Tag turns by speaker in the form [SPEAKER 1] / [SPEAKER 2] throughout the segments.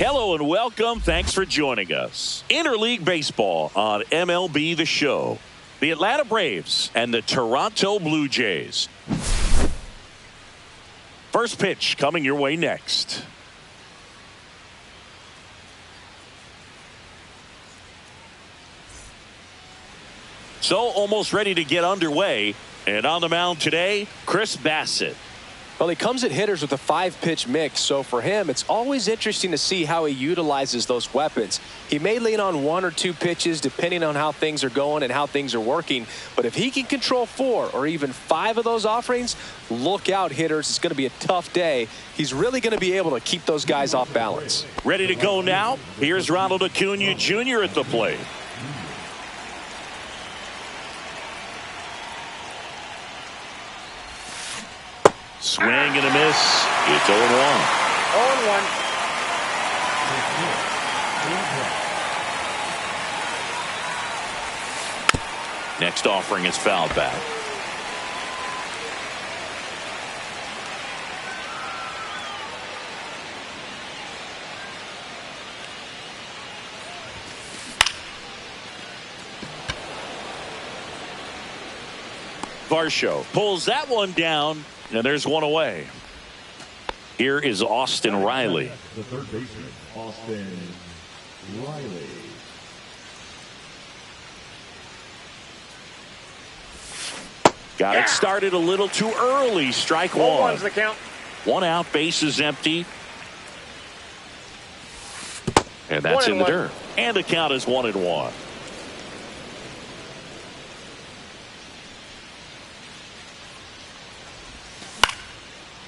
[SPEAKER 1] Hello and welcome. Thanks for joining us. Interleague Baseball on MLB The Show. The Atlanta Braves and the Toronto Blue Jays. First pitch coming your way next. So almost ready to get underway. And on the mound today, Chris Bassitt.
[SPEAKER 2] Well, he comes at hitters with a 5-pitch mix, so for him, it's always interesting to see how he utilizes those weapons. He may lean on 1 or 2 pitches depending on how things are going and how things are working, but if he can control 4 or even 5 of those offerings, look out, hitters. It's going to be a tough day. He's really going to be able to keep those guys off balance.
[SPEAKER 1] Ready to go now? Here's Ronald Acuna Jr. at the plate. Swing and a miss. It's 0-1.
[SPEAKER 3] 0-1.
[SPEAKER 1] Next offering is fouled back. Varsho pulls that one down. And there's one away. Here is Austin Riley.
[SPEAKER 4] The third baseman, Austin Riley.
[SPEAKER 1] Got it started a little too early. Strike one.
[SPEAKER 3] 0-1's the count.
[SPEAKER 1] 1 out, base is empty. And that's in the dirt. And the count is 1-1.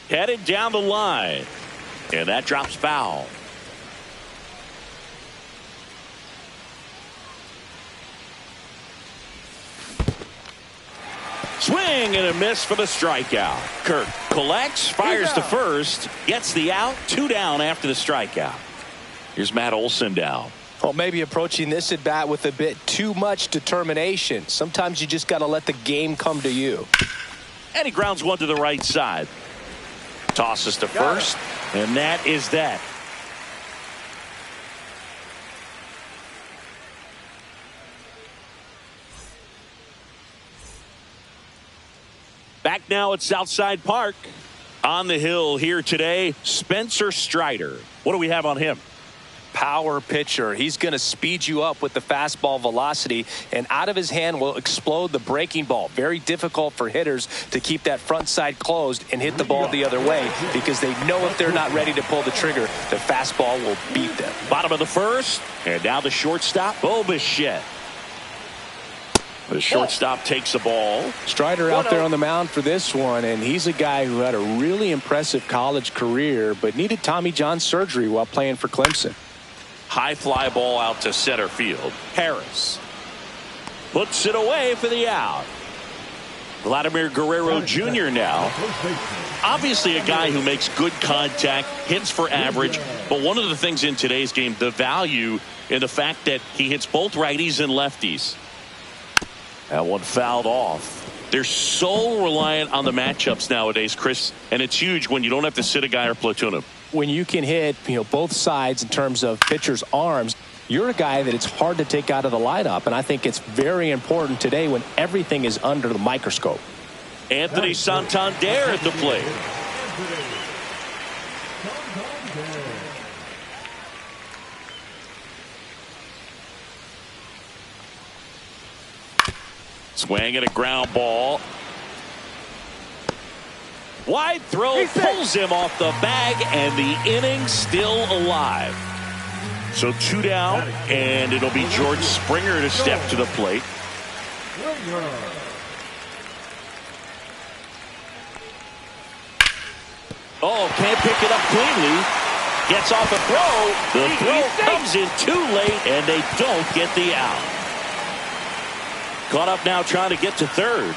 [SPEAKER 1] Headed down the line. And that drops foul. Swing and a miss for the strikeout. Kirk collects, fires to first, gets the out, 2 down after the strikeout. Here's Matt Olson down.
[SPEAKER 2] Well, maybe approaching this at bat with a bit too much determination. Sometimes you just got to let the game come to you.
[SPEAKER 1] And he grounds one to the right side. Tosses to first, and that is that. Back now at Southside Park. On the hill here today, Spencer Strider. What do we have on him?
[SPEAKER 2] Power pitcher. He's going to speed you up with the fastball velocity, and out of his hand will explode the breaking ball. Very difficult for hitters to keep that front side closed and hit the ball the other way, because they know if they're not ready to pull the trigger, the fastball will beat them.
[SPEAKER 1] Bottom of the first, and now the shortstop, Bo Bichette. The shortstop takes the ball.
[SPEAKER 2] Strider out there on the mound for this one, and he's a guy who had a really impressive college career but needed Tommy John surgery while playing for Clemson.
[SPEAKER 1] High fly ball out to center field. Harris puts it away for the out. Vladimir Guerrero Jr. now. Obviously a guy who makes good contact, hits for average, but one of the things in today's game, the value in the fact that he hits both righties and lefties. That one fouled off. They're so reliant on the matchups nowadays, Chris, and it's huge when you don't have to sit a guy or platoon him.
[SPEAKER 2] When you can hit, both sides in terms of pitchers' arms, you're a guy that it's hard to take out of the lineup, and I think it's very important today when everything is under the microscope.
[SPEAKER 1] Anthony Santander at the plate. Swing and a ground ball. Wide throw pulls him off the bag, and the inning still alive. So 2 down, and it'll be George Springer to step to the plate. Oh, can't pick it up cleanly. Gets off a throw. The throw comes in too late, and they don't get the out. Caught up now trying to get to third.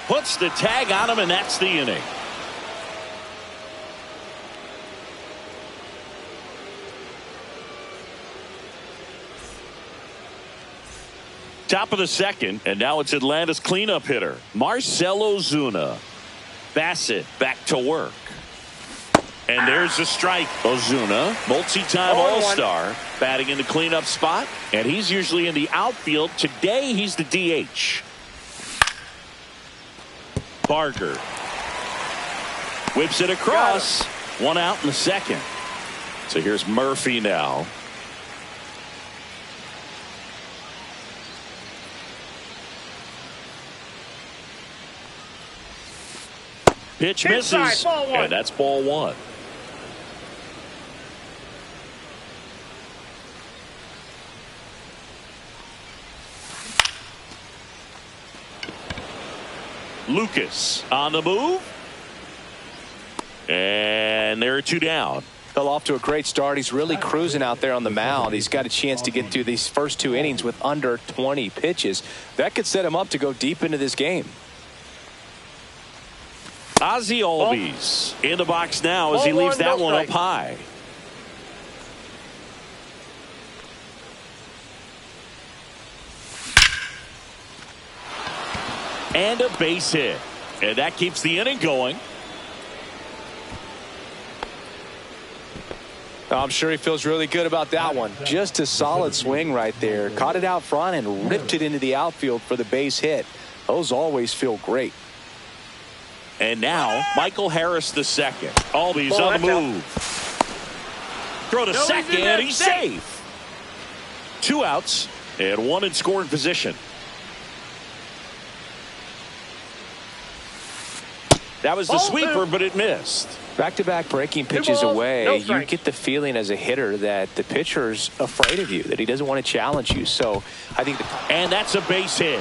[SPEAKER 1] Puts the tag on him, and that's the inning. Top of the second, and now it's Atlanta's cleanup hitter, Marcell Ozuna. Bassett back to work. And there's a strike. Ozuna, multi-time All-Star, batting in the cleanup spot. And he's usually in the outfield. Today, he's the DH. Barger whips it across. One out in the second. So here's Murphy now. Pitch misses. And that's ball one. Lucas on the move. And there are two down.
[SPEAKER 2] Fell off to a great start. He's really cruising out there on the mound. He's got a chance to get through these first two innings with under 20 pitches. That could set him up to go deep into this game.
[SPEAKER 1] Ozzie Albies in the box now as he leaves that one up high. And a base hit. And that keeps the inning going.
[SPEAKER 2] I'm sure he feels really good about that one. Just a solid swing right there. Caught it out front and ripped it into the outfield for the base hit. Those always feel great.
[SPEAKER 1] And now Michael Harris the second. Albies on the move. Throw to second and he's safe. Two outs and one in scoring position. That was the sweeper, but it missed.
[SPEAKER 2] Back-to-back breaking pitches away, you get the feeling as a hitter that the pitcher's afraid of you, that he doesn't want to challenge you. So I think
[SPEAKER 1] and that's a base hit.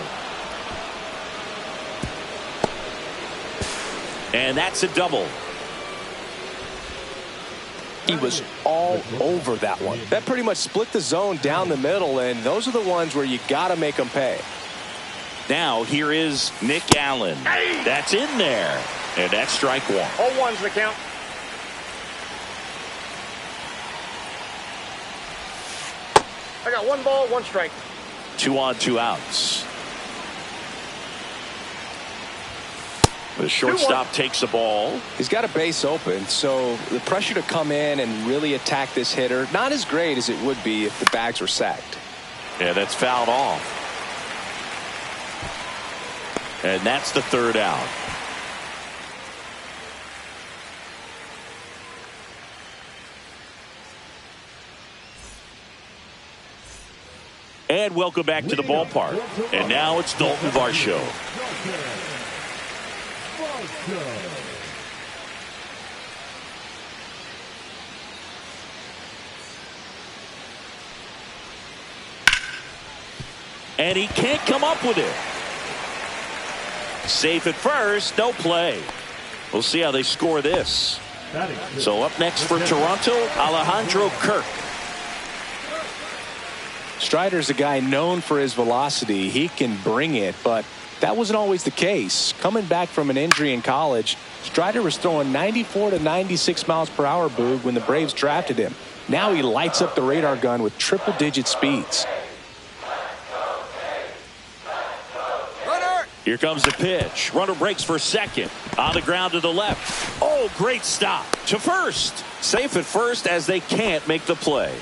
[SPEAKER 1] And that's a double.
[SPEAKER 2] He was all over that one. That pretty much split the zone down the middle, and those are the ones where you got to make them pay.
[SPEAKER 1] Now here is Nick Allen. That's in there. And that's strike one.
[SPEAKER 3] 0-1's the count. I got one ball, one strike.
[SPEAKER 1] 2 on, 2 outs. The shortstop takes the ball.
[SPEAKER 2] He's got a base open, so the pressure to come in and really attack this hitter, not as great as it would be if the bags were sacked.
[SPEAKER 1] Yeah, that's fouled off. And that's the third out. And welcome back to the ballpark. And now it's Dalton Varsho. And he can't come up with it. Safe at first, no play. We'll see how they score this. So up next for Toronto, Alejandro Kirk.
[SPEAKER 2] Strider's a guy known for his velocity. He can bring it, but that wasn't always the case. Coming back from an injury in college, Strider was throwing 94 to 96 miles per hour, Boog, when the Braves drafted him. Now he lights up the radar gun with triple-digit speeds.
[SPEAKER 1] Here comes the pitch. Runner breaks for second. On the ground to the left. Oh, great stop. To first. Safe at first as they can't make the play.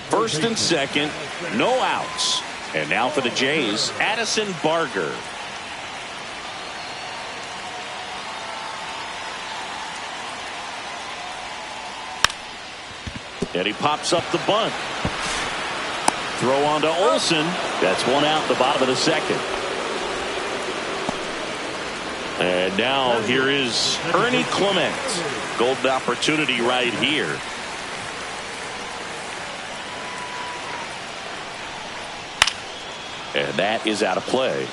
[SPEAKER 1] First and second. No outs. And now for the Jays, Addison Barger. And he pops up the bunt. Throw on to Olsen. That's one out the bottom of the second. And now here is Ernie Clement. Golden opportunity right here. And that is out of play.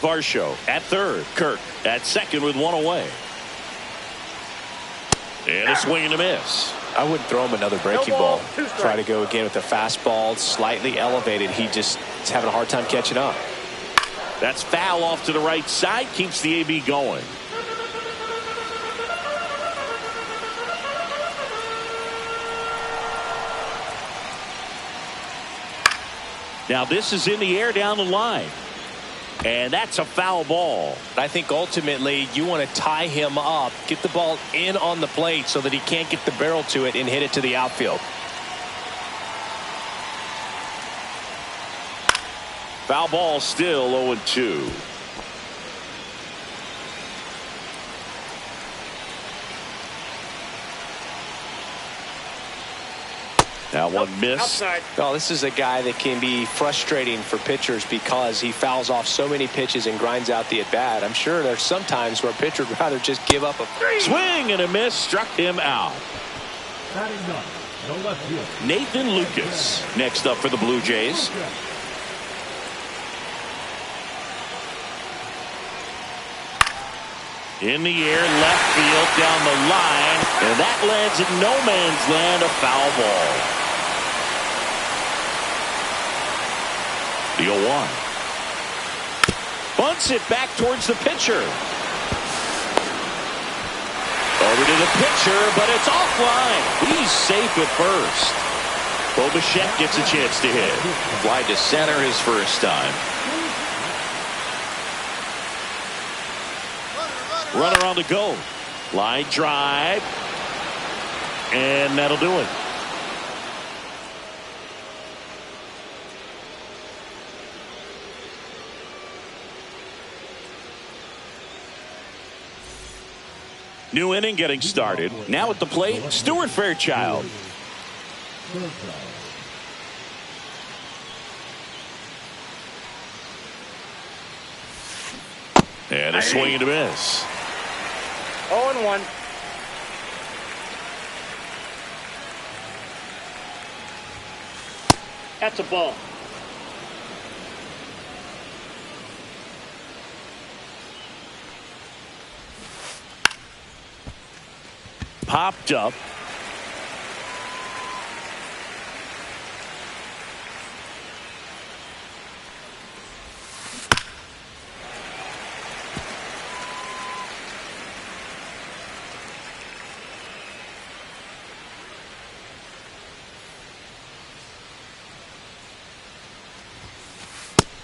[SPEAKER 1] Varsho at third. Kirk at second with one away. And a swing and a miss.
[SPEAKER 2] I wouldn't throw him another breaking ball. Try to go again with the fastball, slightly elevated. He just is having a hard time catching up.
[SPEAKER 1] That's foul off to the right side. Keeps the AB going. Now this is in the air down the line. And that's a foul ball.
[SPEAKER 2] I think ultimately you want to tie him up, get the ball in on the plate so that he can't get the barrel to it and hit it to the outfield.
[SPEAKER 1] Foul ball, still 0-2. Now one miss.
[SPEAKER 3] Outside.
[SPEAKER 2] Oh, this is a guy that can be frustrating for pitchers because he fouls off so many pitches and grinds out the at-bat. I'm sure there's some times where a pitcher would rather just give up a
[SPEAKER 1] swing and a miss, struck him out.
[SPEAKER 4] Batting ninth, the left fielder,
[SPEAKER 1] Nathan Lucas next up for the Blue Jays. In the air, left field, down the line, and that lands in no man's land, a foul ball. The 0-1. Bunts it back towards the pitcher. Over to the pitcher, but it's offline. He's safe at first. Bo Bichette gets a chance to hit. Fly to center his first time. Runner on the go. Line drive. And that'll do it. New inning getting started. Now at the plate, Stuart Fairchild. And a swing and a miss.
[SPEAKER 3] 0-1. That's a ball.
[SPEAKER 1] Popped up.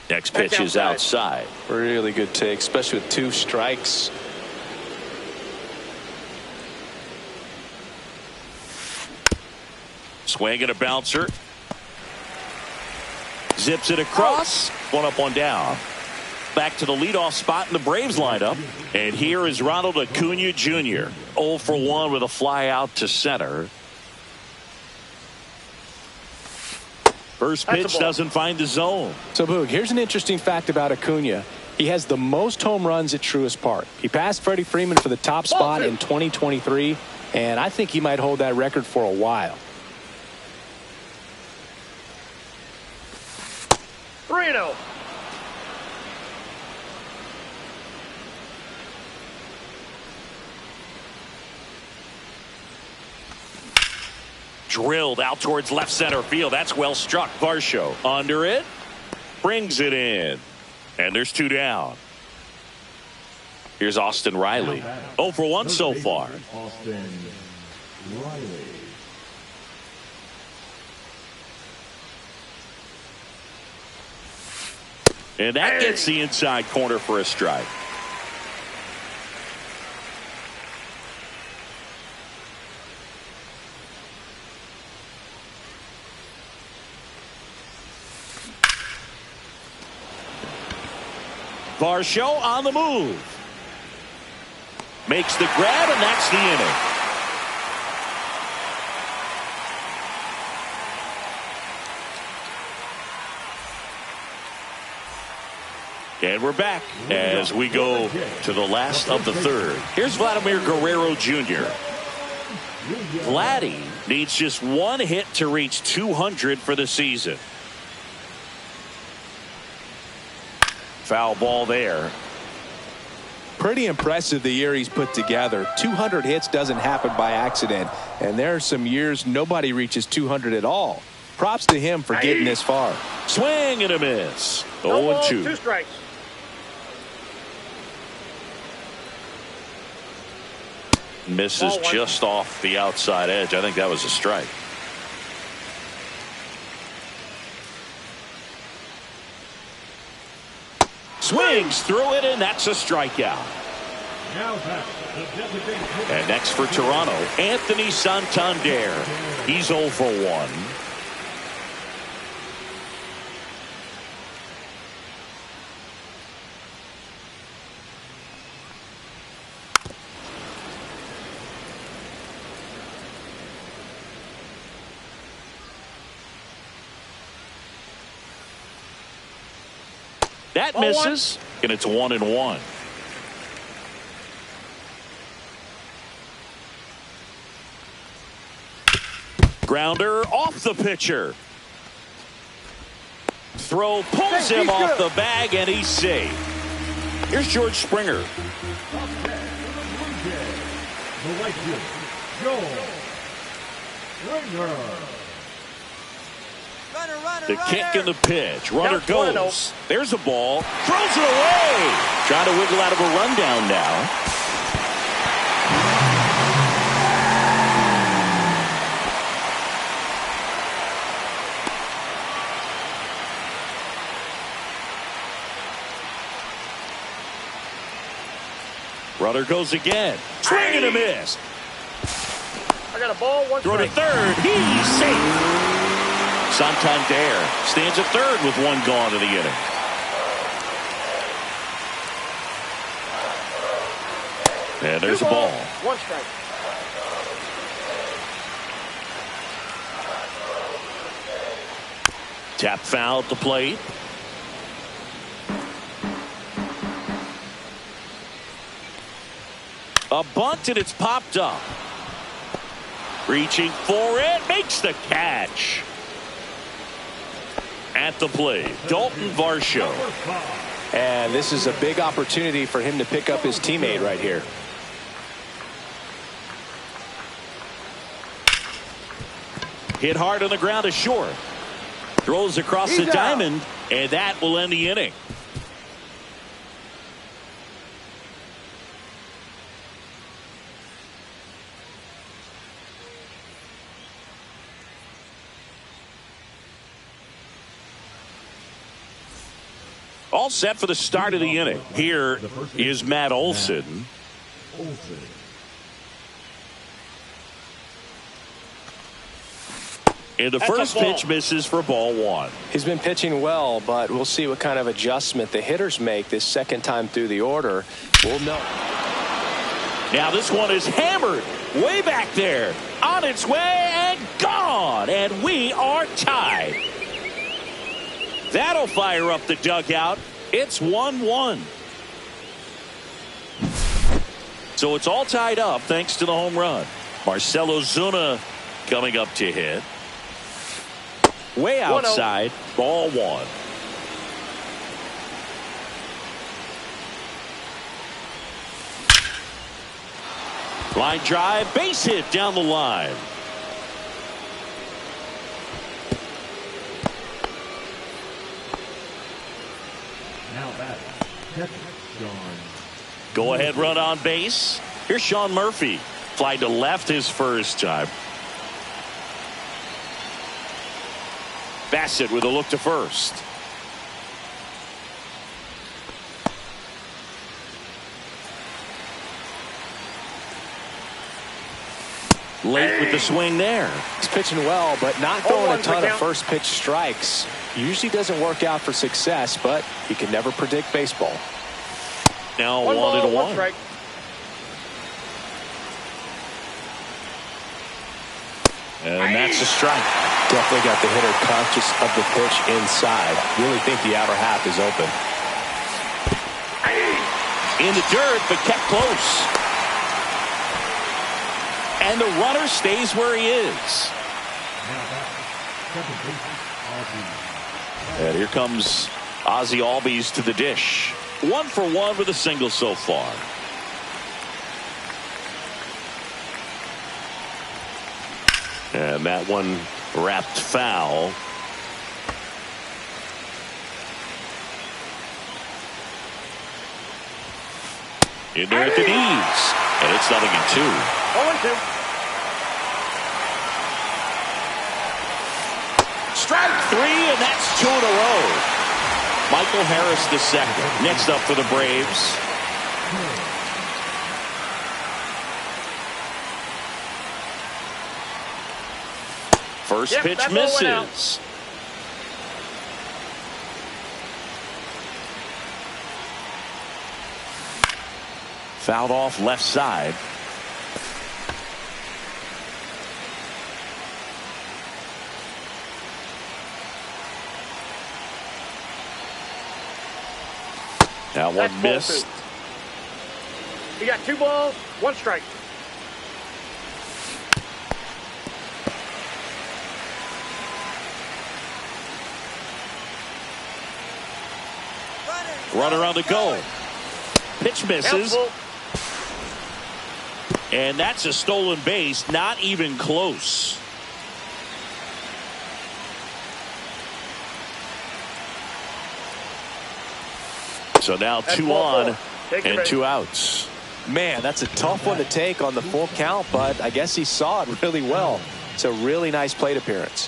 [SPEAKER 1] Next pitch is outside.
[SPEAKER 2] Really good take, especially with 2 strikes.
[SPEAKER 1] Swing and a bouncer. Zips it across. One up, one down. Back to the leadoff spot in the Braves lineup. And here is Ronald Acuna Jr. 0 for 1 with a fly out to center. First pitch doesn't find the zone.
[SPEAKER 2] So, Boog, here's an interesting fact about Acuna. He has the most home runs at Truist Park. He passed Freddie Freeman for the top spot in 2023, and I think he might hold that record for a while.
[SPEAKER 3] 3-0.
[SPEAKER 1] Drilled out towards left center field. That's well struck. Varsho under it. Brings it in. And there's 2 down. Here's Austin Riley. 0 for 1 so far.
[SPEAKER 4] Austin Riley.
[SPEAKER 1] And that gets the inside corner for a strike. Varsho on the move. Makes the grab, and that's the inning. And we're back as we go to the last of the third. Here's Vladimir Guerrero Jr. Vladdy needs just 1 hit to reach 200 for the season. Foul ball there.
[SPEAKER 2] Pretty impressive the year he's put together. 200 hits doesn't happen by accident, and there are some years nobody reaches 200 at all. Props to him for getting this far.
[SPEAKER 1] Swing and a miss.
[SPEAKER 3] 0-2.
[SPEAKER 1] 0-2.
[SPEAKER 3] 2 strikes.
[SPEAKER 1] Misses just off the outside edge. I think that was a strike. Swings through it, and that's a strikeout.
[SPEAKER 4] Now back, the designated hitter.
[SPEAKER 1] And next for Toronto, Anthony Santander. He's 0 for 1. That misses, and it's 1-1. Grounder off the pitcher. Throw pulls him off the bag, and he's safe. Here's George Springer.
[SPEAKER 4] Up next, the right fielder, George Springer.
[SPEAKER 1] The kick and the pitch. Runner goes. There's a ball. Throws it away. Trying to wiggle out of a rundown now. Runner goes again. Swing and a miss.
[SPEAKER 3] I got a ball, one
[SPEAKER 1] Throw to third. He's safe. Santander stands at third with one gone in the inning. And there's a ball.
[SPEAKER 3] One strike.
[SPEAKER 1] Tap foul at the plate. A bunt, and it's popped up. Reaching for it, makes the catch. At the plate, Dalton Varsho.
[SPEAKER 2] And this is a big opportunity for him to pick up his teammate right here.
[SPEAKER 1] Hit hard on the ground to short. Throws across the diamond, and that will end the inning. All set for the start of the inning. Here is Matt Olson. And the first pitch misses for ball one.
[SPEAKER 2] He's been pitching well, but we'll see what kind of adjustment the hitters make this second time through the order. We'll know.
[SPEAKER 1] Now this one is hammered way back there. On its way and gone. And we are tied. That'll fire up the dugout. It's 1-1. So it's all tied up thanks to the home run. Marcell Ozuna coming up to hit. Way outside. Ball one. Line drive, base hit down the line.
[SPEAKER 4] Now back, Sean.
[SPEAKER 1] Go ahead run on base. Here's Sean Murphy. Fly to left his first time. Bassett with a look to first. Late with the swing there.
[SPEAKER 2] He's pitching well, but not throwing a ton of first pitch strikes. Usually doesn't work out for success, but you can never predict baseball.
[SPEAKER 1] Now 1-1.
[SPEAKER 3] Strike.
[SPEAKER 1] And that's a strike.
[SPEAKER 2] Definitely got the hitter conscious of the pitch inside. Really think the outer half is open.
[SPEAKER 1] In the dirt, but kept close. And the runner stays where he is. And here comes Ozzie Albies to the dish. 1 for 1 with a single so far. And that one wrapped foul. In there at the knees. And it's 0-2.
[SPEAKER 3] 0-2.
[SPEAKER 1] Strike 3, and that's 2 in a row. Michael Harris the second. Next up for the Braves. First pitch misses. Fouled off left side. That one missed.
[SPEAKER 3] You got 2 balls, 1 strike.
[SPEAKER 1] Runner on the go. Pitch misses.
[SPEAKER 3] Helpful.
[SPEAKER 1] And that's a stolen base. Not even close. So now 2 on and 2 outs.
[SPEAKER 2] Man, that's a tough one to take on the full count, but I guess he saw it really well. It's a really nice plate appearance.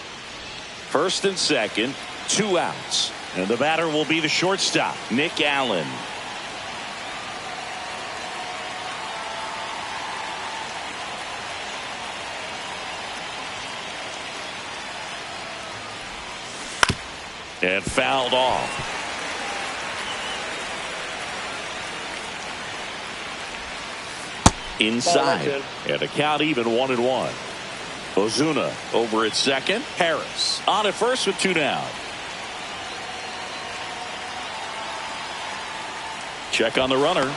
[SPEAKER 1] First and second, 2 outs. And the batter will be the shortstop, Nick Allen. And fouled off. Inside. And a count even 1-1. Ozuna over at second. Harris on at first with 2 down. Check on the runner.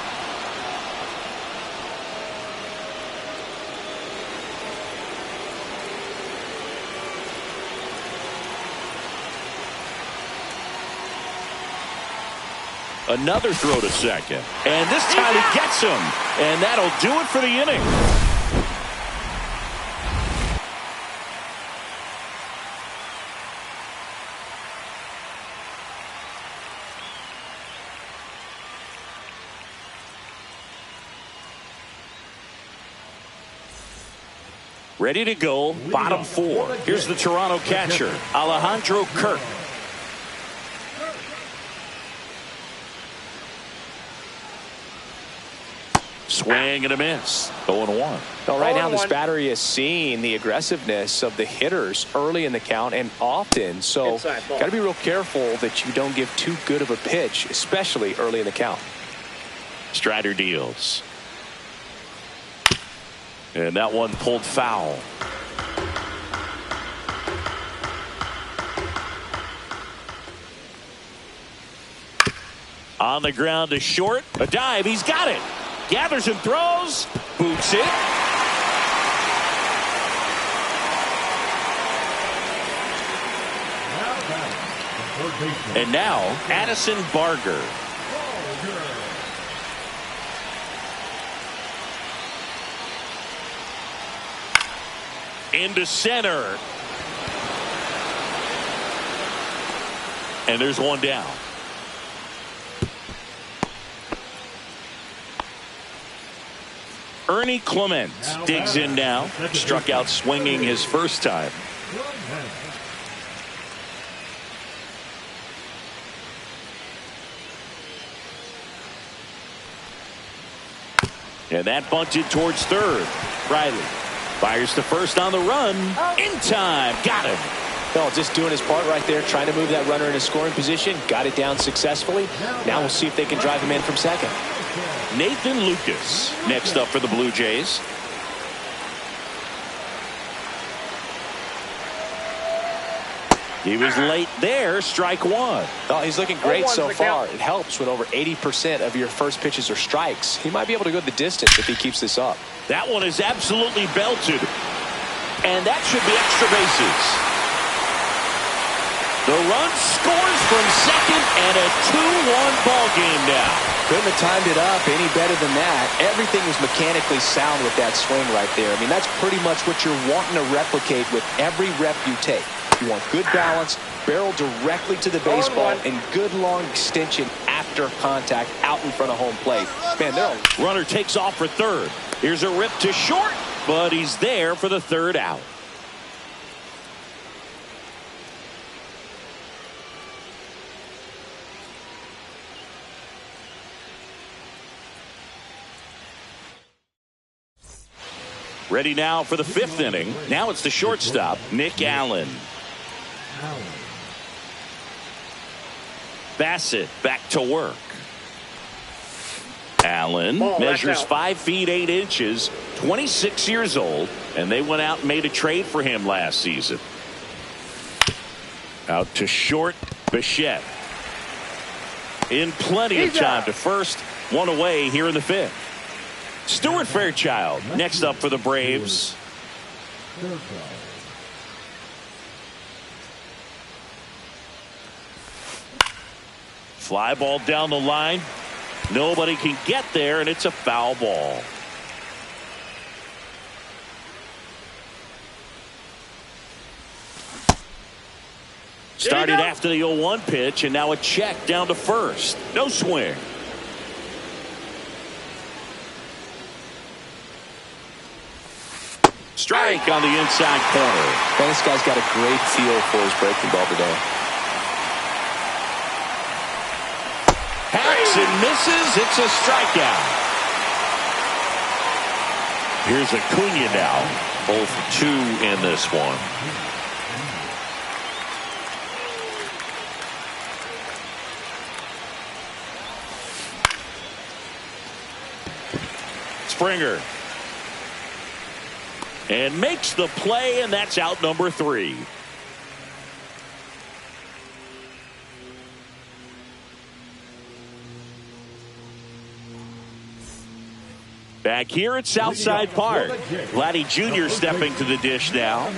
[SPEAKER 1] Another throw to second. And this time he gets him. And that'll do it for the inning. Ready to go, bottom 4. Here's the Toronto catcher, Alejandro Kirk. Swing and a miss. 0-1.
[SPEAKER 2] Well, right now this battery is seeing the aggressiveness of the hitters early in the count and often. So got to be real careful that you don't give too good of a pitch, especially early in the count.
[SPEAKER 1] Strider deals. And that one pulled foul. On the ground to short. A dive. He's got it. Gathers and throws. Boots it. And now Addison Barger. Into center. And there's 1 down. Ernie Clement digs in now. Struck out swinging his first time. And that bunted towards third. Riley fires to first on the run. In time. Got him.
[SPEAKER 2] Well, just doing his part right there, trying to move that runner in a scoring position. Got it down successfully. Now we'll see if they can drive him in from second.
[SPEAKER 1] Nathan Lucas next up for the Blue Jays. He was late there. Strike 1.
[SPEAKER 2] Oh, he's looking great so far. It helps when over 80% of your first pitches are strikes. He might be able to go the distance if he keeps this up.
[SPEAKER 1] That one is absolutely belted. And that should be extra bases. The run scores from second and a 2-1 ball game now.
[SPEAKER 2] Couldn't have timed it up any better than that. Everything was mechanically sound with that swing right there. I mean, that's pretty much what you're wanting to replicate with every rep you take. You want good balance, barrel directly to the baseball, and good long extension after contact out in front of home plate. Man,
[SPEAKER 1] runner takes off for third. Here's a rip to short, but he's there for the 3rd out. Ready now for the 5th inning. Now it's the shortstop, Nick Allen. Bassett back to work. Allen measures 5 feet 8 inches, 26 years old, and they went out and made a trade for him last season. Out to short, Bichette. In plenty of time to first, one away here in the 5th. Stuart Fairchild next up for the Braves. Fly ball down the line. Nobody can get there, and it's a foul ball. Started after the 0-1 pitch, and now a check down to first. No swing. Strike on the inside corner.
[SPEAKER 2] Man, this guy's got a great feel for his breaking ball today.
[SPEAKER 1] Hacks and misses. It's a strikeout. Here's Acuna now. 0 for 2 in this one. Springer. And makes the play, and that's out number 3. Back here at Southside Park. Vladdy Jr. stepping to the dish now.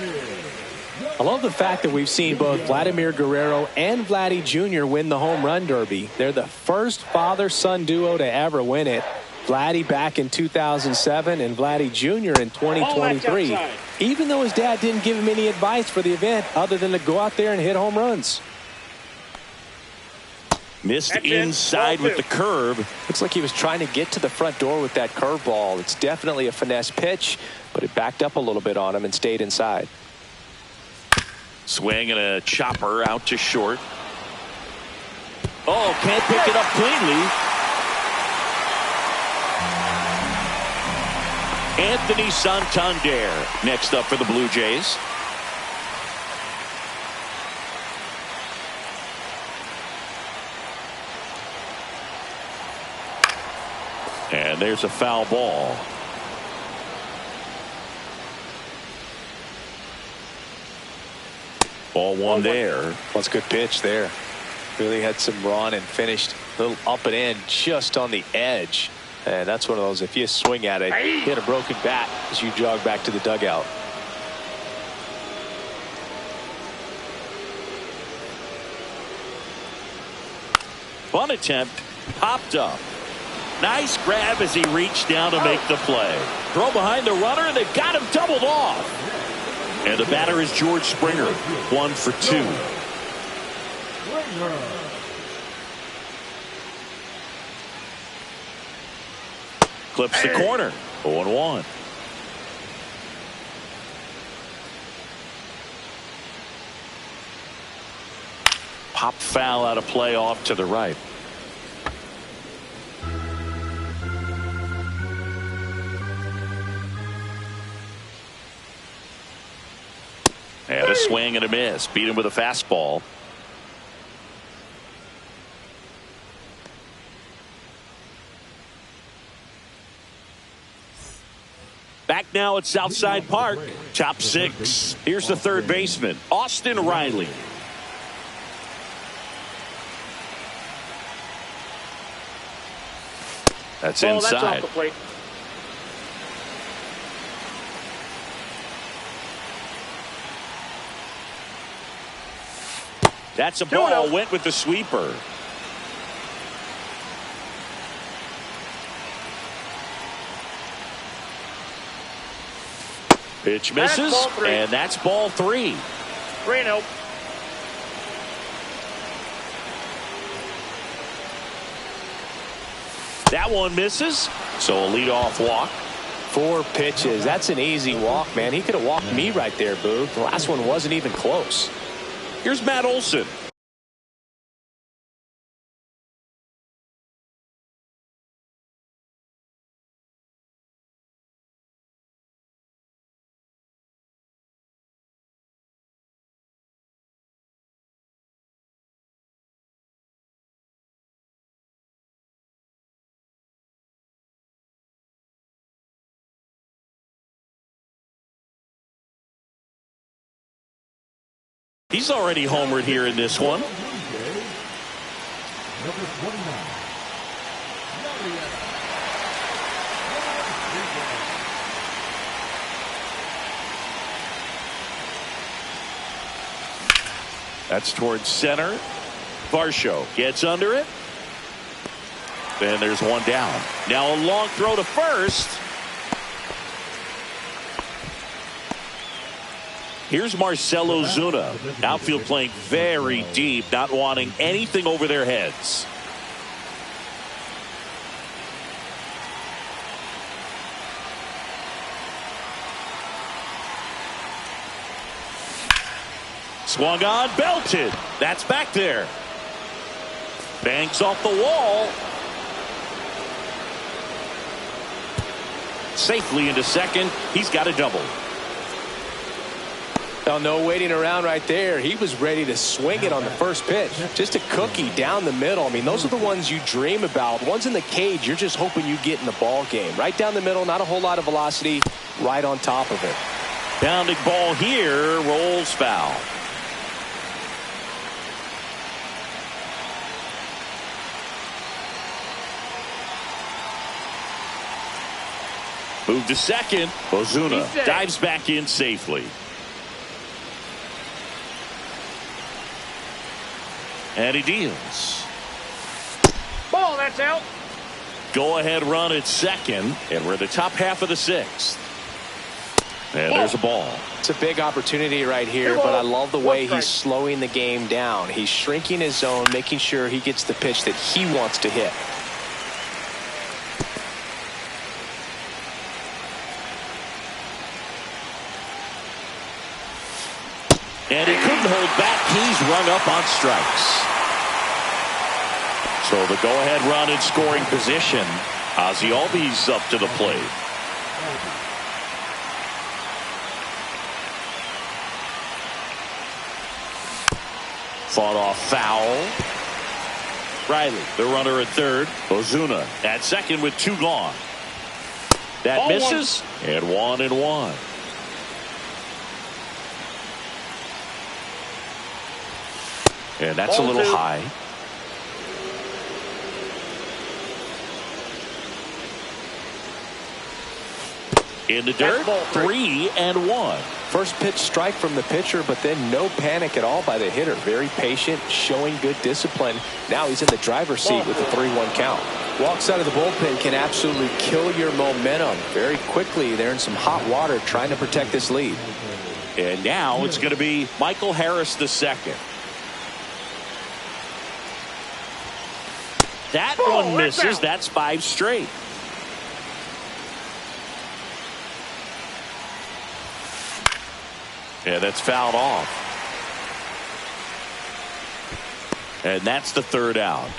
[SPEAKER 2] I love the fact that we've seen both Vladimir Guerrero and Vladdy Jr. win the home run derby. They're the first father-son duo to ever win it. Vladdy back in 2007 and Vladdy Jr. in 2023. Even though his dad didn't give him any advice for the event other than to go out there and hit home runs.
[SPEAKER 1] Missed inside with the curve.
[SPEAKER 2] Looks like he was trying to get to the front door with that curveball. It's definitely a finesse pitch, but it backed up a little bit on him and stayed inside.
[SPEAKER 1] Swing and a chopper out to short. Oh, can't pick it up cleanly. Anthony Santander next up for the Blue Jays. And there's a foul ball. Ball one there.
[SPEAKER 2] That's a good pitch there. Really had some run and finished a little up and in just on the edge. And that's one of those, if you swing at it, hit a broken bat as you jog back to the dugout.
[SPEAKER 1] Fun attempt, popped up. Nice grab as he reached down to make the play. Throw behind the runner, and they've got him doubled off. And the batter is George Springer, 1 for 2. Clips the corner, 0-1. Pop foul out of play off to the right. And a swing and a miss. Beat him with a fastball. Back now at Southside Park. Top 6. Here's the third baseman, Austin Riley. That's inside.
[SPEAKER 3] That's off the plate.
[SPEAKER 1] That's a ball. Went with the sweeper. Pitch misses, and that's ball 3.
[SPEAKER 3] 3-0.
[SPEAKER 1] That one misses, so a leadoff walk.
[SPEAKER 2] 4 pitches. That's an easy walk, man. He could have walked me right there, Boog. The last one wasn't even close.
[SPEAKER 1] Here's Matt Olson. He's already homered here in this one.
[SPEAKER 4] Number 29.
[SPEAKER 1] That's towards center. Varsho gets under it. And there's one down. Now a long throw to first. Here's Marcelo Zuna. Outfield playing very deep, not wanting anything over their heads. Swung on, belted. That's back there. Bangs off the wall. Safely into second. He's got a double.
[SPEAKER 2] Well, no waiting around right there. He was ready to swing it on the first pitch. Just a cookie down the middle. I mean, those are the ones you dream about. Ones in the cage, you're just hoping you get in the ball game. Right down the middle, not a whole lot of velocity, right on top of it.
[SPEAKER 1] Bounding ball here, rolls foul. Move to second. Ozuna dives back in safely. And he deals.
[SPEAKER 3] Ball, that's out.
[SPEAKER 1] Go ahead run at second. And we're in the top half of the sixth. And there's a ball.
[SPEAKER 2] It's a big opportunity right here, but I love the way he's slowing the game down. He's shrinking his zone, making sure he gets the pitch that he wants to hit.
[SPEAKER 1] And he couldn't hold back. He's rung up on strikes. So the go-ahead run in scoring position. Ozzie Albies up to the plate. Fought off foul. Riley, the runner at third. Ozuna at second with two gone. That misses. And 1-1. And that's a little high. In the dirt, 3-1.
[SPEAKER 2] First pitch strike from the pitcher, but then no panic at all by the hitter. Very patient, showing good discipline. Now he's in the driver's seat with a 3-1 count. Walks out of the bullpen can absolutely kill your momentum. Very quickly, they're in some hot water trying to protect this lead.
[SPEAKER 1] And now it's going to be Michael Harris the second. That one misses. That's 5 straight. And that's fouled off. And that's the third out.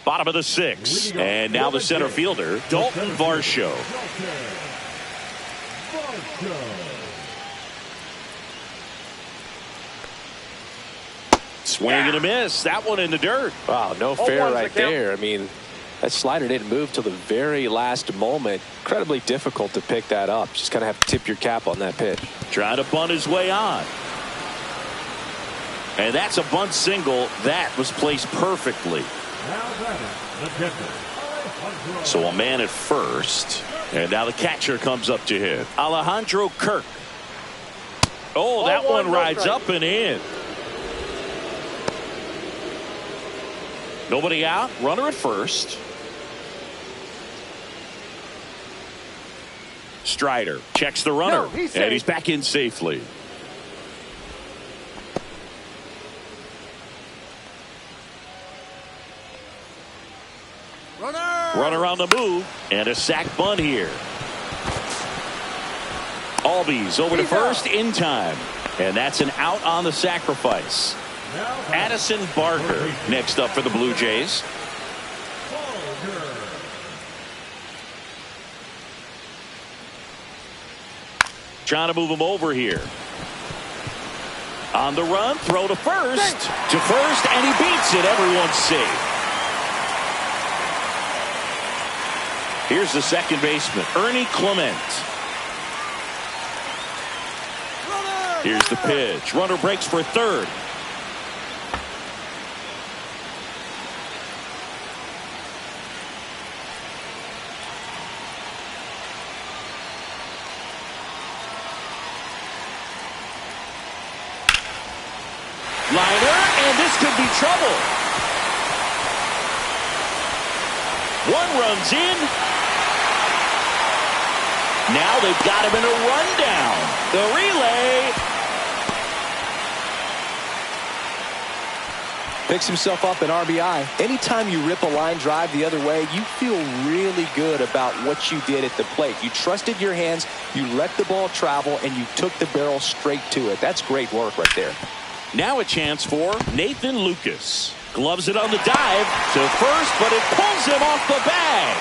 [SPEAKER 1] Bottom of the sixth. And now the center fielder, Dalton Varsho. Swing and a miss. That one in the dirt.
[SPEAKER 2] Wow, no fair right there. I mean, that slider didn't move till the very last moment. Incredibly difficult to pick that up. Just kind of have to tip your cap on that pitch. Trying
[SPEAKER 1] to bunt his way on. And that's a bunt single. That was placed perfectly. So a man at first. And now the catcher comes up to hit. Alejandro Kirk. Oh, that one rides up and in. Nobody out. Runner at first. Strider checks the runner. And he's back in safely. Runner on the move. And a sac bunt here. Albies over to first in time. And that's an out on the sacrifice. Addison Barker next up for the Blue Jays. Trying to move him over here. On the run, throw to first. To first, and he beats it. Everyone's safe. Here's the second baseman, Ernie Clement. Here's the pitch. Runner breaks for third. Liner, and this could be trouble. One runs in. Now they've got him in a rundown. The relay.
[SPEAKER 2] Picks himself up an RBI. Anytime you rip a line drive the other way, you feel really good about what you did at the plate. You trusted your hands, you let the ball travel, and you took the barrel straight to it. That's great work right there.
[SPEAKER 1] Now a chance for Nathan Lucas. Gloves it on the dive to first, but it pulls him off the bag.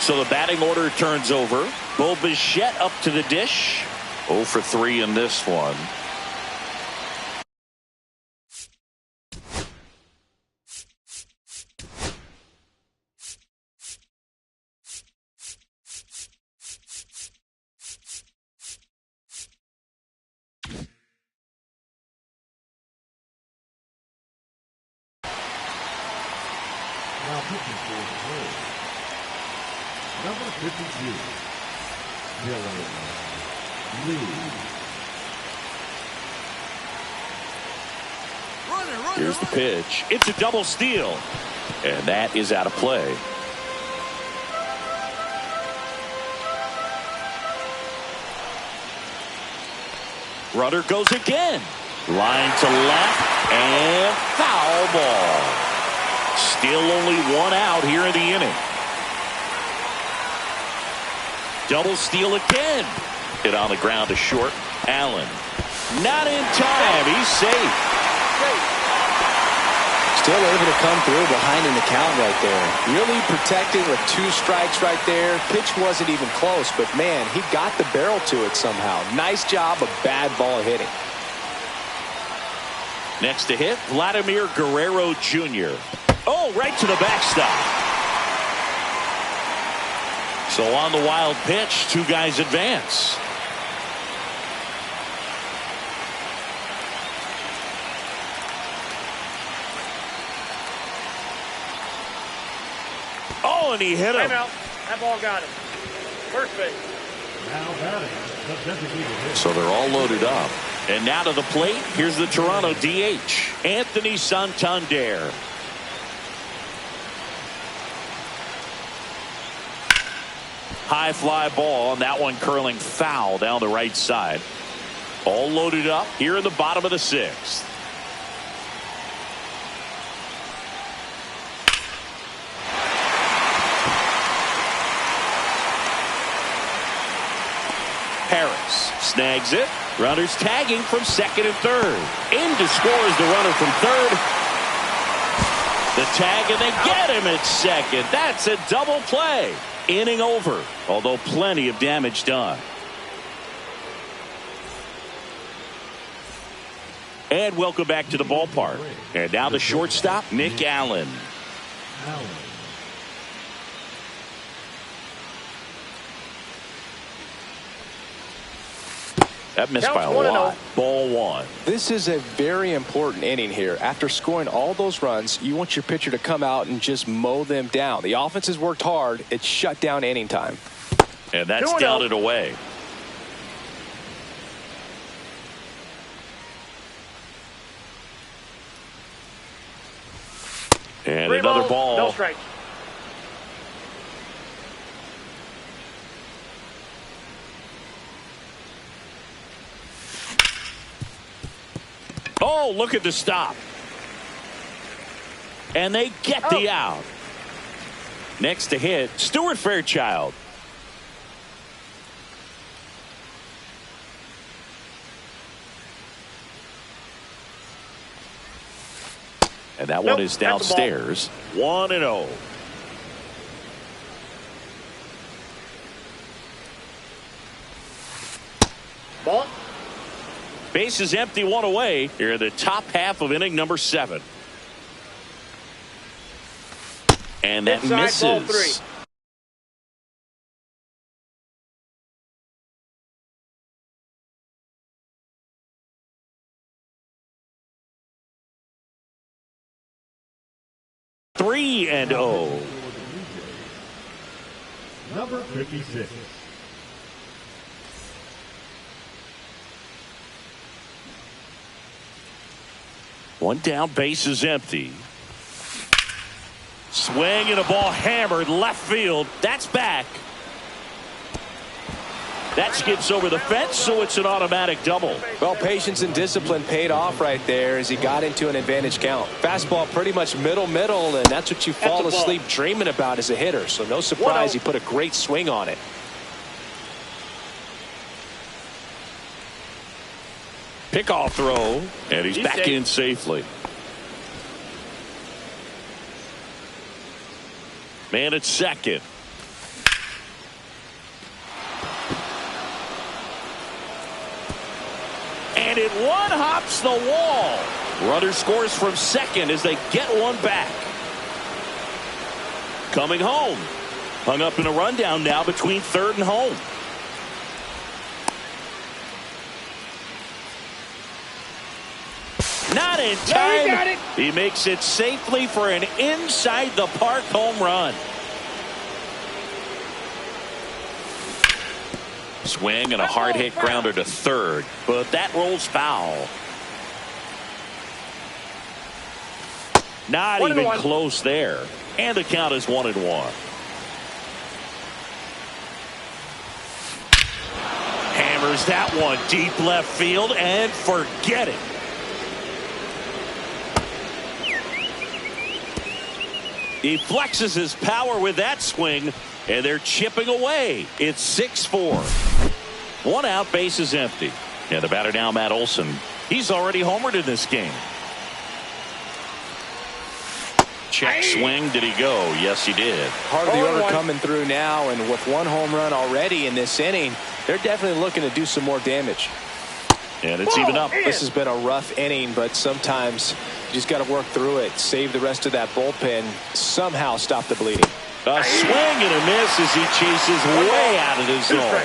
[SPEAKER 1] So the batting order turns over. Bo Bichette up to the dish. 0 for 3 in this one.
[SPEAKER 4] Now pitching for the Braves. Number 52, Dylan Lee.
[SPEAKER 1] Here's the pitch. It's a double steal. And that is out of play. Runner goes again. Line to left and foul ball. Still only one out here in the inning. Double steal again. Hit on the ground to short. Allen. Not in time. He's safe.
[SPEAKER 2] Still able to come through behind in the count right there. Really protected with 2 strikes right there. Pitch wasn't even close, but man, he got the barrel to it somehow. Nice job of bad ball hitting.
[SPEAKER 1] Next to hit, Vladimir Guerrero Jr. Oh, right to the backstop. So on the wild pitch, 2 guys advance. Oh, and he hit him.
[SPEAKER 3] Time out. That ball got him. First base.
[SPEAKER 4] Now batting, the designated hitter.
[SPEAKER 1] So they're all loaded up. And now to the plate, here's the Toronto DH, Anthony Santander. High fly ball, and that one curling foul down the right side. All loaded up here in the bottom of the 6th. Harris snags it. Runners tagging from second and third. In to score is the runner from third. The tag, and they get him at second. That's a double play. Inning over, although plenty of damage done. And welcome back to the ballpark. And now the shortstop, Nick Allen.
[SPEAKER 4] Allen.
[SPEAKER 1] That missed by a
[SPEAKER 3] Counts 1-0.
[SPEAKER 1] lot. Ball 1.
[SPEAKER 2] This is a very important inning here. After scoring all those runs, you want your pitcher to come out and just mow them down. The offense has worked hard. It's shut down inning time.
[SPEAKER 1] And that's
[SPEAKER 3] 2-0.
[SPEAKER 1] dealt it away. And
[SPEAKER 3] 3
[SPEAKER 1] another
[SPEAKER 3] balls,
[SPEAKER 1] ball.
[SPEAKER 3] no strikes.
[SPEAKER 1] Oh, look at the stop. And they get the out. Next to hit, Stuart Fairchild. And that one is
[SPEAKER 3] that's a ball.
[SPEAKER 1] downstairs. 1-0.
[SPEAKER 3] Ball.
[SPEAKER 1] Base is empty, 1 away. Here in the top half of inning number 7. And that
[SPEAKER 3] Inside, ball
[SPEAKER 1] misses. 3-0.
[SPEAKER 4] Number 56.
[SPEAKER 1] One down, base is empty. Swing and a ball hammered left field. That's back. That skips over the fence, so it's an automatic double.
[SPEAKER 2] Well, patience and discipline paid off right there as he got into an advantage count. Fastball pretty much middle, and that's what you fall asleep dreaming about as a hitter. So no surprise he put a great swing on it.
[SPEAKER 1] Pickoff throw, and he's back in safely. Man at second. And it one-hops the wall. Runner scores from second as they get one back. Coming home. Hung up in a rundown now between third and home. Not in time.
[SPEAKER 3] Yeah, he got it.
[SPEAKER 1] He makes it safely for an inside-the-park home run. Swing and a hard hit grounder to third, but that rolls foul. Not even close there. And the count is 1-1. Hammers that one deep left field and forget it. He flexes his power with that swing, and they're chipping away. It's 6-4. One out, base is empty. And the batter now, Matt Olson. He's already homered in this game. Check swing. Did he go? Yes, he did.
[SPEAKER 2] Part of the order coming through now, and with one home run already in this inning, they're definitely looking to do some more damage.
[SPEAKER 1] And it's even up.
[SPEAKER 2] This has been a rough inning, but sometimes you just got to work through it. Save the rest of that bullpen. Somehow stop the bleeding.
[SPEAKER 1] A swing and a miss as he chases way out of the zone.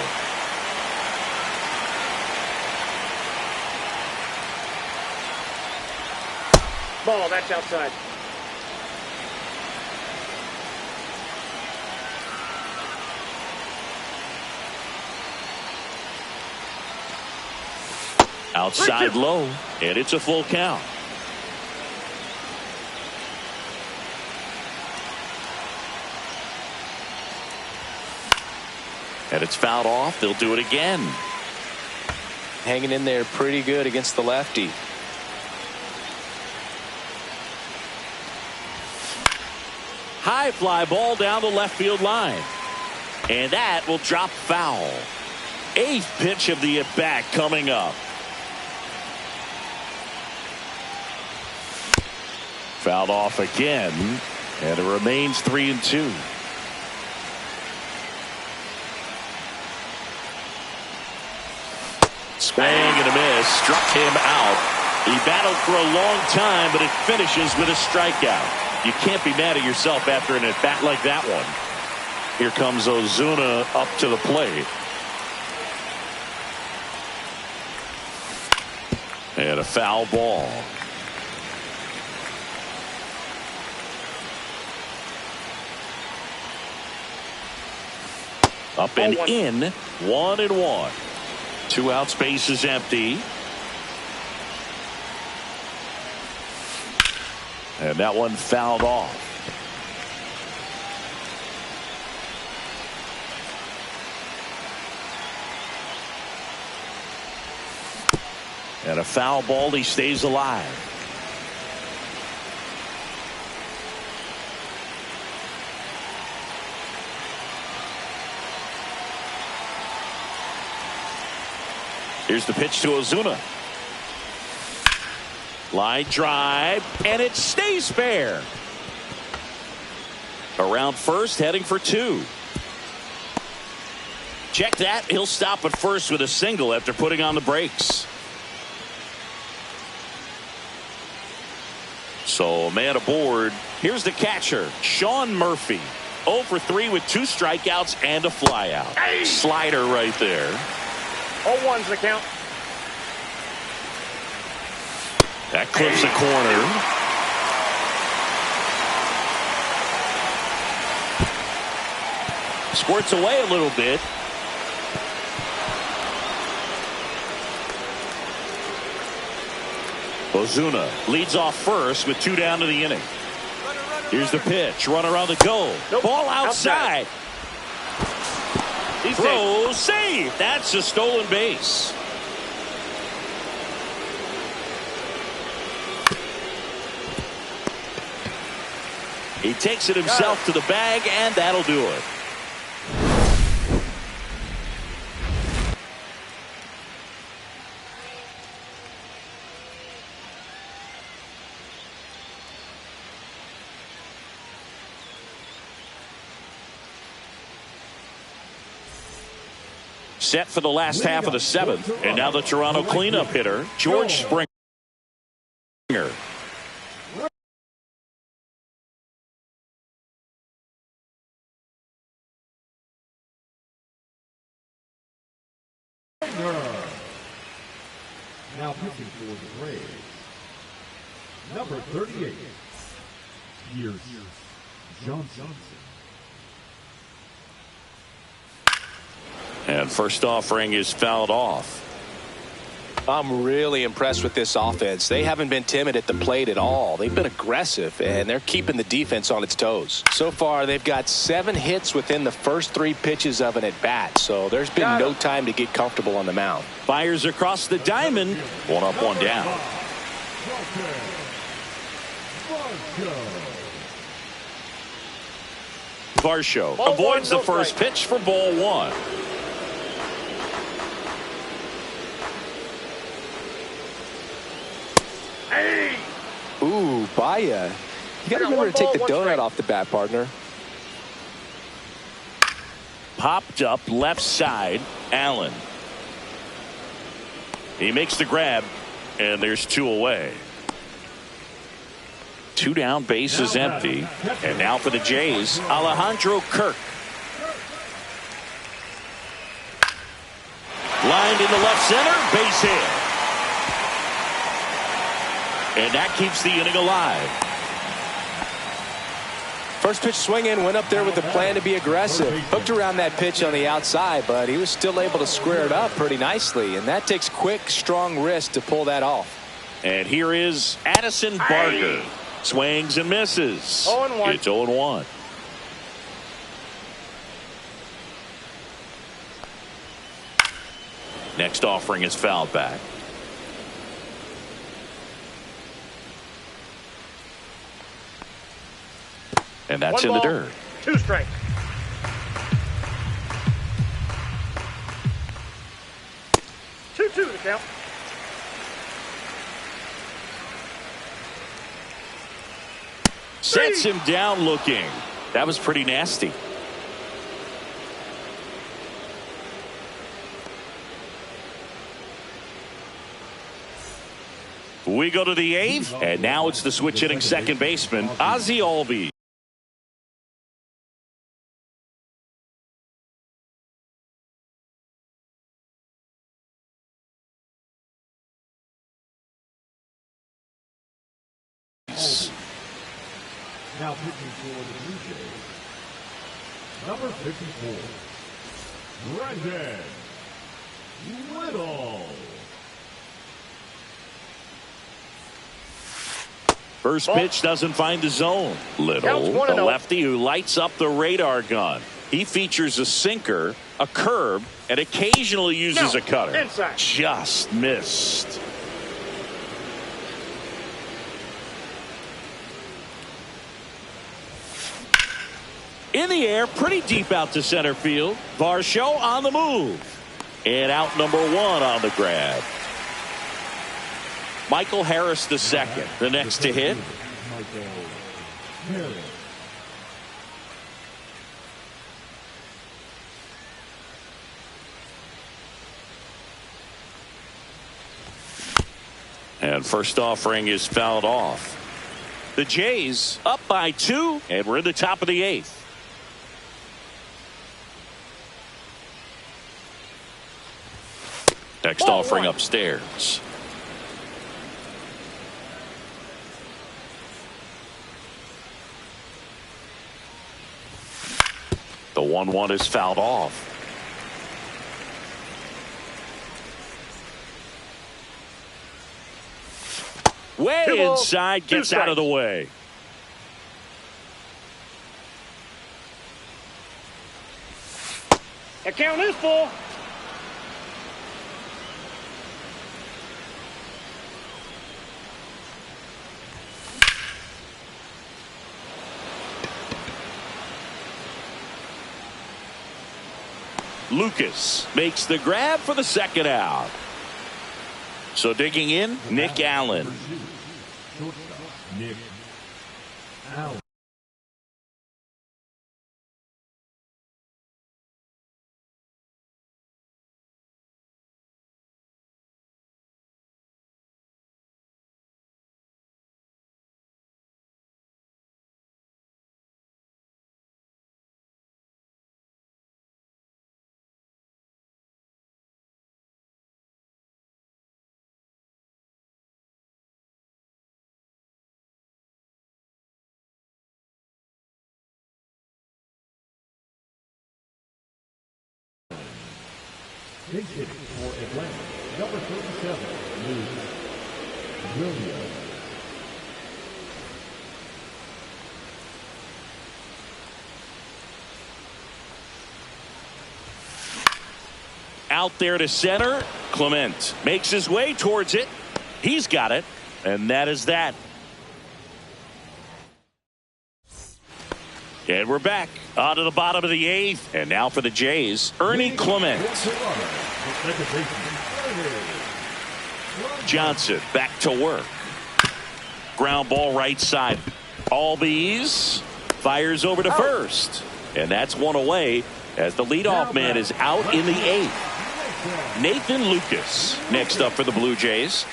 [SPEAKER 3] Ball, that's outside.
[SPEAKER 1] Outside low, and it's a full count. And it's fouled off. They'll do it again.
[SPEAKER 2] Hanging in there pretty good against the lefty.
[SPEAKER 1] High fly ball down the left field line. And that will drop foul. Eighth pitch of the at-bat coming up. Fouled off again, and it remains 3-2. Swing and a miss, struck him out. He battled for a long time, but it finishes with a strikeout. You can't be mad at yourself after an at-bat like that one. Here comes Ozuna up to the plate. And a foul ball. Up and in, 1-1. Two outs, base is empty. And that one fouled off. And a foul ball, he stays alive. Here's the pitch to Ozuna. Line drive, and it stays fair. Around first, heading for two. Check that. He'll stop at first with a single after putting on the brakes. So man aboard. Here's the catcher, Sean Murphy. 0 for 3 with 2 strikeouts and a flyout.
[SPEAKER 3] Hey!
[SPEAKER 1] Slider right there.
[SPEAKER 3] 0-1's the count.
[SPEAKER 1] That clips a corner. Squirts away a little bit. Ozuna leads off first with 2 down to the inning. Here's the pitch. Run around the goal.
[SPEAKER 3] Nope.
[SPEAKER 1] Ball outside. Throw, save. That's a stolen base. He takes it himself to the bag, and that'll do it. Set for the last half of the 7th, and now the Toronto cleanup hitter, George Springer.
[SPEAKER 4] Now pitching for the Braves, number 38, Pierce Johnson.
[SPEAKER 1] And first offering is fouled off.
[SPEAKER 2] I'm really impressed with this offense. They haven't been timid at the plate at all. They've been aggressive, and they're keeping the defense on its toes. So far, they've got 7 hits within the first 3 pitches of an at-bat, so there's been no time to get comfortable on the mound.
[SPEAKER 1] Fires across the diamond. 1 up, 1 down. Varsho avoids the first pitch for ball 1.
[SPEAKER 3] Hey!
[SPEAKER 2] Ooh, Baya. You got to remember to take the donut off the bat, partner.
[SPEAKER 1] Popped up left side. Allen. He makes the grab, and there's 2 away. 2 down, base is empty. And now for the Jays, Alejandro Kirk. Lined into left center, base hit. And that keeps the inning alive.
[SPEAKER 2] First pitch swinging, went up there with the plan to be aggressive. Hooked around that pitch on the outside, but he was still able to square it up pretty nicely. And that takes quick, strong wrist to pull that off.
[SPEAKER 1] And here is Addison Barger. Swings and misses.
[SPEAKER 3] 0-1.
[SPEAKER 1] It's 0-1. Next offering is fouled back. And that's in the dirt.
[SPEAKER 3] 2 strikes. Two to count.
[SPEAKER 1] Sets him down looking. That was pretty nasty. We go to the 8th, and now it's the switch hitting second baseman, Ozzie Albies.
[SPEAKER 4] Now pitching for the Blue Jays, number 54, Brandon Little.
[SPEAKER 1] First pitch doesn't find the zone. Little, the lefty who lights up the radar gun. He features a sinker, a curve, and occasionally uses a cutter.
[SPEAKER 3] Inside.
[SPEAKER 1] Just missed. In the air, pretty deep out to center field. Varsho on the move. And out number 1 on the grab. Michael Harris the second. The next to hit. And first offering is fouled off. The Jays up by 2, and we're in the top of the 8th. Next offering upstairs. The 1-1 is fouled off. Way inside, gets out of the way.
[SPEAKER 3] The count is full.
[SPEAKER 1] Lucas makes the grab for the second out. So digging in, Nick Allen.
[SPEAKER 4] Nick Allen. Big hit for Atlanta, number 37, Luke Williams.
[SPEAKER 1] Out there to center. Clement makes his way towards it. He's got it. And that is that. And we're back onto the bottom of the 8th. And now for the Jays, Ernie Clement. Johnson back to work. Ground ball right side. Albies fires over to first. And that's one away as the leadoff man is out in the 8th. Nathan Lucas next up for the Blue Jays.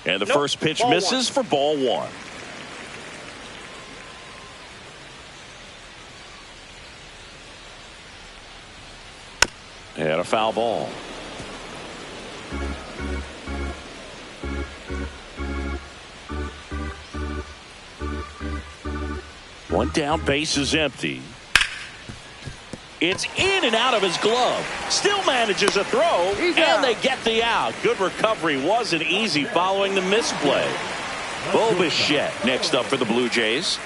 [SPEAKER 1] And the first pitch misses for ball 1. And a foul ball. One down, base is empty. It's in and out of his glove. Still manages a throw, and they get the out. Good recovery. Wasn't easy following the misplay. Bo Bichette next up for the Blue Jays.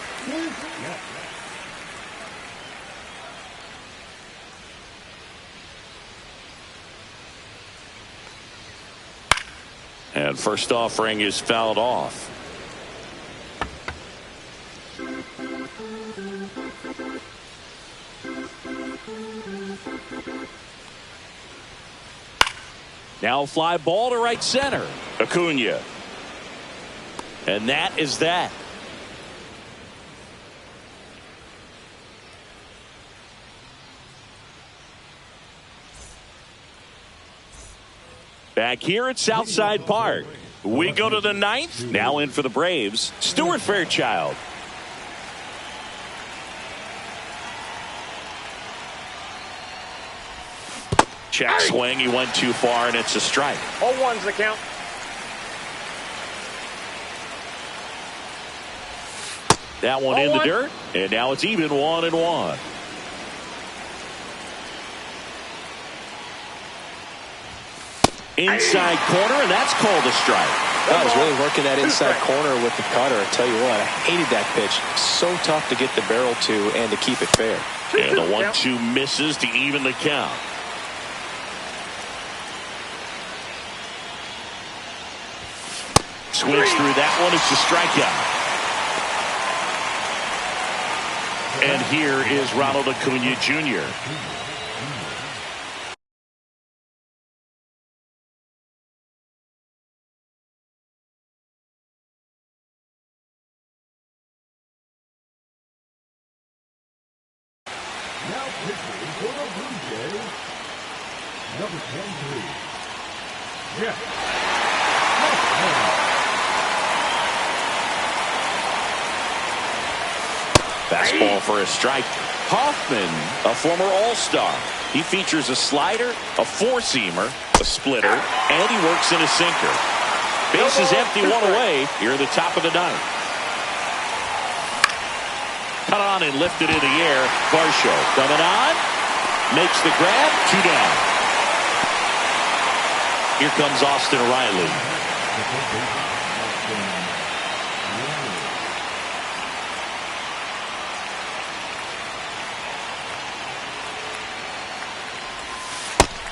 [SPEAKER 1] And first offering is fouled off. Now fly ball to right center. Acuna. And that is that. Back here at Southside Park. We go to the 9th. Now in for the Braves, Stuart Fairchild. Check swing. He went too far, and it's a strike.
[SPEAKER 3] 0-1's the count.
[SPEAKER 1] That one in the dirt, and now it's even 1-1. Inside corner, and that's called a strike.
[SPEAKER 2] I was really working that inside corner with the cutter. I tell you what, I hated that pitch. So tough to get the barrel to and to keep it fair.
[SPEAKER 1] And the 1-2 misses to even the count. Swings through that one. It's a strikeout. And here is Ronald Acuna Jr.
[SPEAKER 4] Now pitching for the Blue Jays, number 23, Jeff.
[SPEAKER 1] Fastball for a strike. Hoffman, a former All-Star. He features a slider, a four-seamer, a splitter, and he works in a sinker. Bases empty, one away here at the top of the ninth. Cut on and lifted in the air. Varsho coming on. Makes the grab. 2 down. Here comes Austin Riley.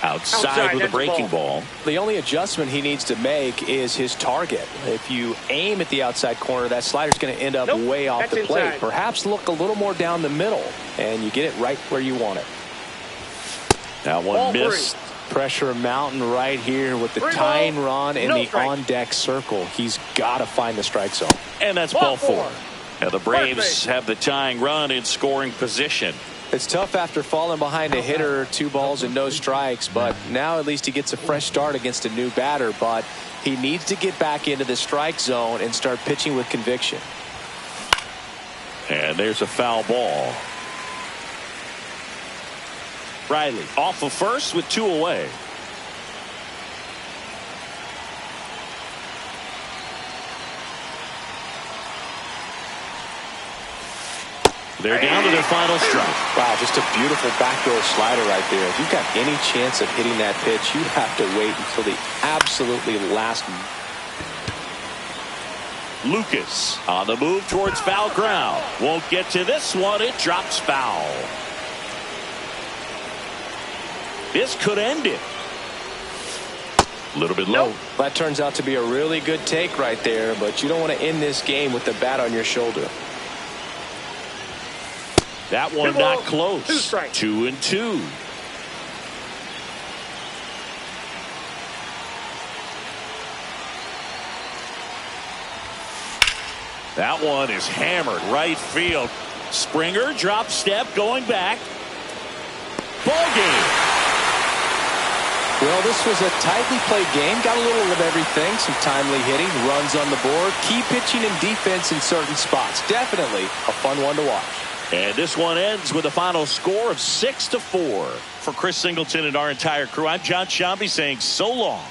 [SPEAKER 1] Outside with a breaking ball.
[SPEAKER 2] The only adjustment he needs to make is his target. If you aim at the outside corner, that slider's going to end up way off the plate.
[SPEAKER 3] Inside.
[SPEAKER 2] Perhaps look a little more down the middle, and you get it right where you want it.
[SPEAKER 1] That one missed.
[SPEAKER 2] Pressure mountain right here with the tying run in the on-deck circle. He's got to find the strike zone.
[SPEAKER 1] And that's ball 4. Now the Braves have the tying run in scoring position.
[SPEAKER 2] It's tough after falling behind a hitter, 2 balls and no strikes, but now at least he gets a fresh start against a new batter. But he needs to get back into the strike zone and start pitching with conviction.
[SPEAKER 1] And there's a foul ball. Riley off of first with 2 away. They're down to their final strike.
[SPEAKER 2] Wow, just a beautiful backdoor slider right there. If you've got any chance of hitting that pitch, you have to wait until the absolutely last.
[SPEAKER 1] Lucas on the move towards foul ground. Won't get to this one. It drops foul. This could end it. A little bit low.
[SPEAKER 2] That turns out to be a really good take right there, but you don't want to end this game with the bat on your shoulder.
[SPEAKER 1] That one not close.
[SPEAKER 3] 2
[SPEAKER 1] 2-2. That one is hammered right field. Springer drop step going back. Ball game.
[SPEAKER 2] Well, this was a tightly played game. Got a little of everything. Some timely hitting, runs on the board, key pitching and defense in certain spots. Definitely a fun one to watch.
[SPEAKER 1] And this one ends with a final score of 6-4. For Chris Singleton and our entire crew, I'm John Shambi saying so long.